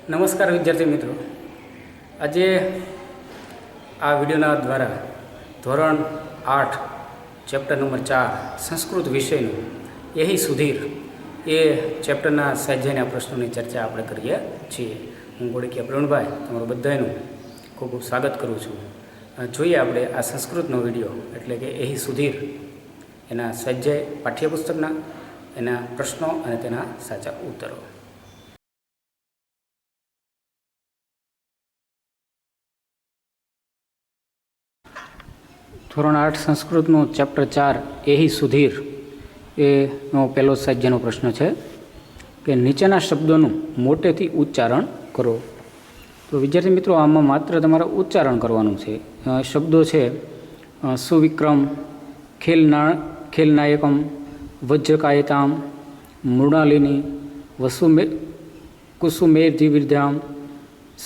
નમસ્કાર વિદ્યાર્થી મિત્રો, આજે આ વિડીયોના દ્વારા ધોરણ 8 ચેપ્ટર નંબર 4 સંસ્કૃત વિષયનું યહી સુધીર એ ચેપ્ટરના સ્વાધ્યાયના પ્રશ્નોની ચર્ચા આપણે કરીએ છીએ. હું ગોળકિયા પ્રવીણભાઈ તમારું બધાનું ખૂબ ખૂબ સ્વાગત કરું છું. જોઈએ આપણે આ સંસ્કૃતનો વિડીયો એટલે કે યહી સુધીર એના સ્વાધ્યાય પાઠ્યપુસ્તકના એના પ્રશ્નો અને તેના સાચા ઉત્તરો. ધોરણ 8 સંસ્કૃતનું ચેપ્ટર 4 યહી સુધીર એનો પહેલો સ્વાધ્યાયનો પ્રશ્ન છે કે નીચેના શબ્દોનું મોટેથી ઉચ્ચારણ કરો. તો વિદ્યાર્થી મિત્રો, આમાં માત્ર તમારે ઉચ્ચારણ કરવાનું છે. શબ્દો છે સુવિક્રમ, ખેલનાયકમ, વજ્રકાયતામ, મૃણાલિની, કુસુમેર્ધિવિદ્યામ,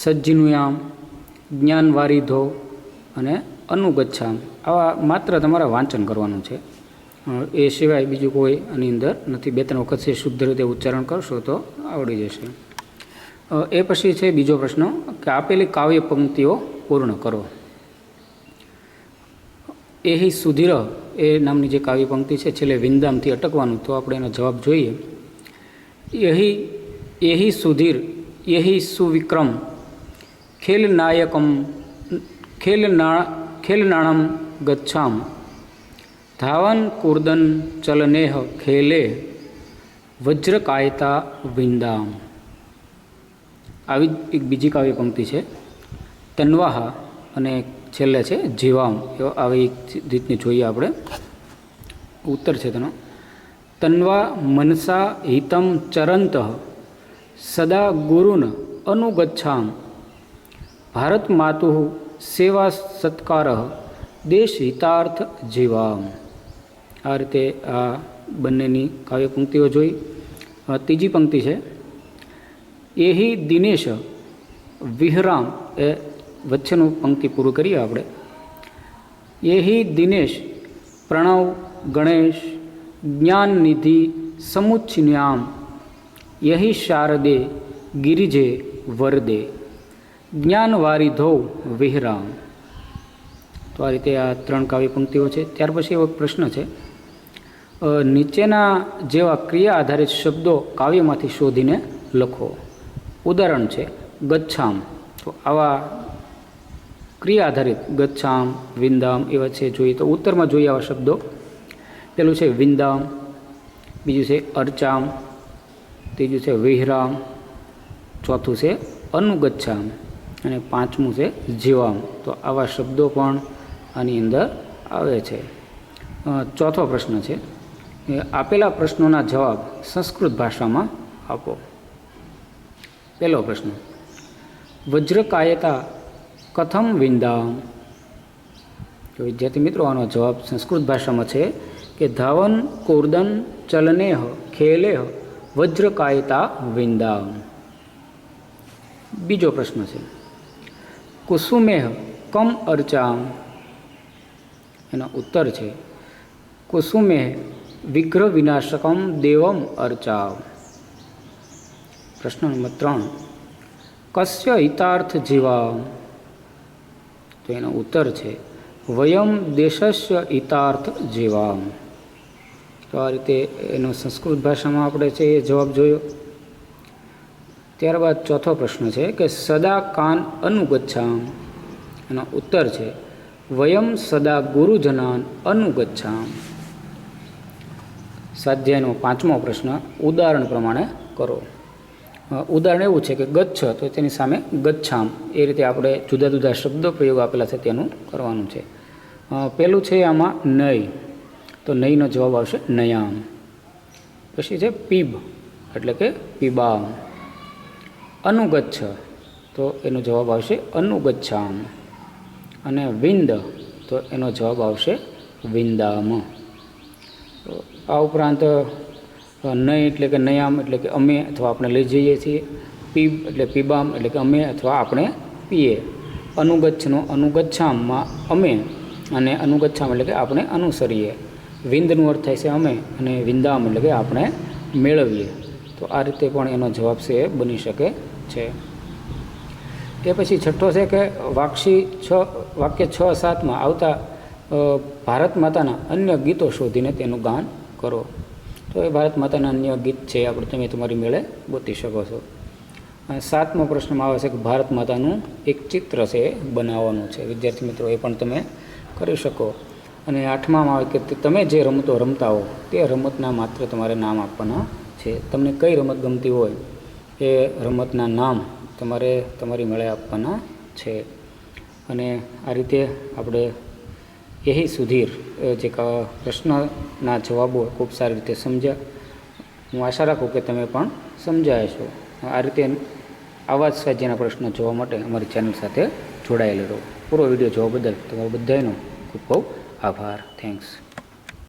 સજ્જિનુયામ, જ્ઞાનવારિધો અને અનુગચ્છામ. આવા માત્ર તમારે વાંચન કરવાનું છે. એ સિવાય બીજું કોઈ આની અંદર નથી. 2-3 વખત છે શુદ્ધ રીતે ઉચ્ચારણ કરશો તો આવડી જશે. એ પછી છે બીજો પ્રશ્ન કે આપેલી કાવ્ય પંક્તિઓ પૂર્ણ કરો. યહી સુધીર એ નામની જે કાવ્ય પંક્તિ છે છેલ્લે વિંદામથી અટકવાનું. તો આપણે એનો જવાબ જોઈએ. યહી સુધીર, યહી સુવિક્રમ, ખેલનાણમ ગચ્છામ, ધાવન કુર્દન ચલનેહ ખેલે, વજ્રકાયતા વિંદામ. આવી એક બીજી કાવ્ય પંક્તિ છે. તન્વાહ અને છેલ્લે છે જીવામ. આવી રીતની જોઈએ આપણે. ઉત્તર છે તેનો તન્વા મનસા હિતમ ચરંત સદા ગુરુન અનુગચ્છામ, ભારત માતુ સેવા સત્કાર દેશ હિતાર્થ જીવામ. આ રીતે આ બંનેની કાવ્ય પંક્તિઓ જોઈ. ત્રીજી પંક્તિ છે યહી દિનેશ વિહરામ. એ વચ્ચેનું પંક્તિ પૂરું કરીએ આપણે. યહી દિનેશ પ્રણવ ગણેશ જ્ઞાનનિધિ સમુચ્છિન્યામ, યહી શારદે ગિરિજે વરદે, જ્ઞાનવારિધો વિહરામ. તો આ રીતે આ 3 કાવ્ય પંક્તિઓ છે. ત્યાર પછી એવો પ્રશ્ન છે નીચેના જેવા ક્રિયા આધારિત શબ્દો કાવ્યમાંથી શોધીને લખો. ઉદાહરણ છે ગચ્છામ. તો આવા ક્રિયા આધારિત ગચ્છામ, વિંદામ એવા છે જોઈએ. તો ઉત્તરમાં જોઈએ આવા શબ્દો. પેલું છે વિંદામ, બીજું છે અર્ચામ, ત્રીજું છે વિહરામ, ચોથું છે અનુગચ્છામ અને 5મું છે જીવામ. તો આવા શબ્દો પણ આની અંદર આવે છે. ચોથો પ્રશ્ન છે આપેલા પ્રશ્નોના જવાબ સંસ્કૃત ભાષામાં આપો. પહેલો પ્રશ્ન વજ્રકાયતા કથમ વિંદામ. તો વિદ્યાર્થી મિત્રો, આનો જવાબ સંસ્કૃત ભાષામાં છે કે ધાવન કુર્દન ચલનેહ ખેલેહ વજ્રકાયતા વિંદામ. બીજો પ્રશ્ન છે કુસુમેહ કમ અર્ચામ. એનો ઉત્તર છે કુસુમેહ વિગ્રહ વિનાશકમ દેવમ અર્ચાવ. પ્રશ્ન નંબર 3 કસ્ય હિતાર્થ જીવામ. તો એનો ઉત્તર છે વયમ દેશસ્ય હિતાર્થ જીવામ. તો આ રીતે એનો સંસ્કૃત ભાષામાં આપણે છે એ જવાબ જોયો. ત્યારબાદ ચોથો પ્રશ્ન છે કે સદા કાન અનુગચ્છામ. એનો ઉત્તર છે વયમ સદા ગુરુજનાન અનુગચ્છામ. સ્વાધ્યાયનો 5મો પ્રશ્ન ઉદાહરણ પ્રમાણે કરો. ઉદાહરણ એવું છે કે ગચ્છ, તો તેની સામે ગચ્છામ. એ રીતે આપણે જુદા જુદા શબ્દો પ્રયોગ આપેલા છે તેનું કરવાનું છે. પહેલું છે આમાં નય. તો નયનો જવાબ આવશે નયામ. પછી છે પીબ એટલે કે પીબામ. અનુગચ્છ, તો એનો જવાબ આવશે અનુગચ્છામ. અને વિંદ, તો એનો જવાબ આવશે વિંદામ. તો આ ઉપરાંત નય એટલે કે નયામ એટલે કે અમે અથવા આપણે લઈ જઈએ છીએ. પીબ એટલે પીબામ એટલે કે અમે અથવા આપણે પીએ. અનુગચ્છનો અનુગચ્છામમાં અમે અને અનુગચ્છામ એટલે કે આપણે અનુસરીએ. વિંદનો અર્થ થાય છે અમે અને વિંદામ એટલે કે આપણે મેળવીએ. તો આ રીતે પણ એનો જવાબ છે એ બની શકે છે. એ પછી છઠ્ઠો છે કે વાક્ય 6-7માં આવતા ભારત માતાના અન્ય ગીતો શોધીને તેનું ગાન કરો. તો એ ભારત માતાના અન્ય ગીત છે આપણે તમે તમારી મેળે ગોતી શકો છો. 7મો પ્રશ્નમાં આવે છે કે ભારત માતાનું એક ચિત્ર છે એ બનાવવાનું છે. વિદ્યાર્થી મિત્રો એ પણ તમે કરી શકો. અને 8માં આવે કે તમે જે રમતો રમતા હો તે રમતના માત્ર તમારે નામ આપવાના છે. તમને કઈ રમત ગમતી હોય એ રમતના નામ તમારે તમારી મેળે આપવાના છે. અને આ રીતે આપણે યહી સુધીર જે પ્રશ્નના જવાબો ખૂબ સારી રીતે સમજ્યા. હું આશા રાખું કે તમે પણ સમજાય છો. આ રીતે આવા જ સ્વાધ્યાયના પ્રશ્નો જોવા માટે અમારી ચેનલ સાથે જોડાયેલા રહો. પૂરો વિડીયો જોવા બદલ તમારો બધાનો ખૂબ ખૂબ આભાર. થેન્ક્સ.